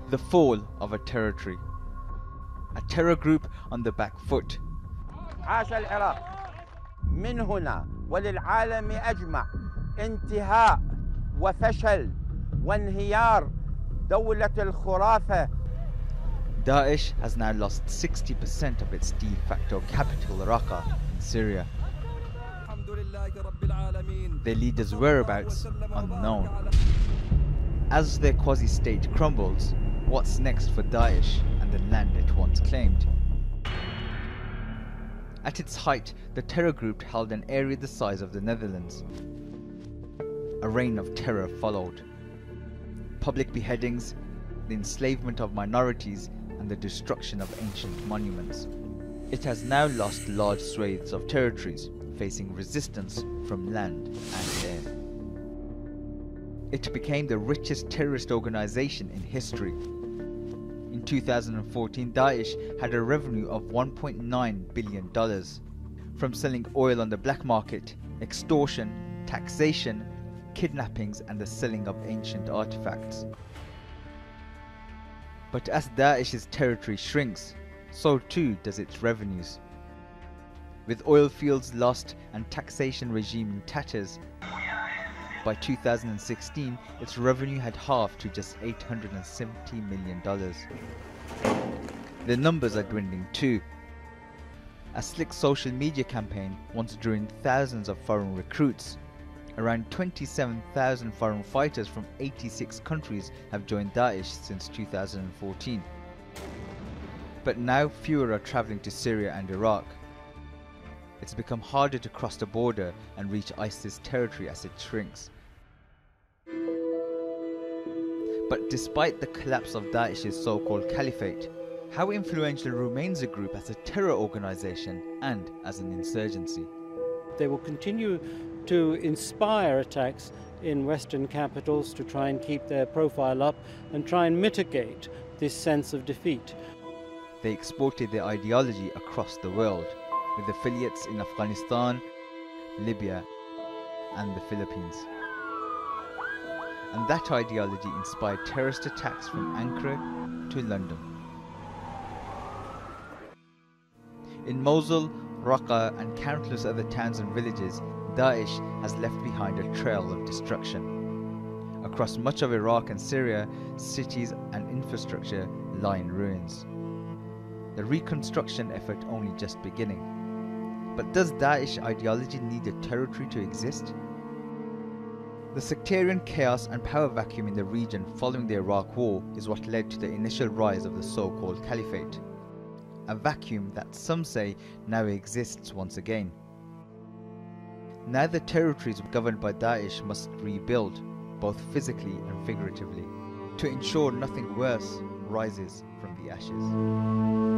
The fall of a territory. A terror group on the back foot. عاش العراق من هنا وللعالم أجمع انتهاء وفشل وانهيار دولة الخرافة. Daesh has now lost 60% of its de facto capital Raqqa in Syria. Their leaders' whereabouts unknown. As their quasi-state crumbles, what's next for Daesh and the land it once claimed? At its height, the terror group held an area the size of the Netherlands. A reign of terror followed. Public beheadings, the enslavement of minorities, and the destruction of ancient monuments. It has now lost large swathes of territories, facing resistance from land and air. It became the richest terrorist organization in history. In 2014, Daesh had a revenue of $1.9 billion from selling oil on the black market, extortion, taxation, kidnappings, and the selling of ancient artifacts. But as Daesh's territory shrinks, so too does its revenues. With oil fields lost and taxation regime in tatters, by 2016 its revenue had halved to just $870 million. The numbers are dwindling too. A slick social media campaign once drew in thousands of foreign recruits. Around 27,000 foreign fighters from 86 countries have joined Daesh since 2014. But now fewer are travelling to Syria and Iraq. It's become harder to cross the border and reach ISIS territory as it shrinks. But despite the collapse of Daesh's so-called caliphate, how influential remains the group as a terror organization and as an insurgency? They will continue to inspire attacks in Western capitals to try and keep their profile up and try and mitigate this sense of defeat. They exported their ideology across the world, with affiliates in Afghanistan, Libya, and the Philippines. And that ideology inspired terrorist attacks from Ankara to London. In Mosul, Raqqa, and countless other towns and villages, Daesh has left behind a trail of destruction. Across much of Iraq and Syria, cities and infrastructure lie in ruins. The reconstruction effort only just beginning. But does Daesh ideology need a territory to exist? The sectarian chaos and power vacuum in the region following the Iraq War is what led to the initial rise of the so-called caliphate. A vacuum that some say now exists once again. Now the territories governed by Daesh must rebuild, both physically and figuratively, to ensure nothing worse rises from the ashes.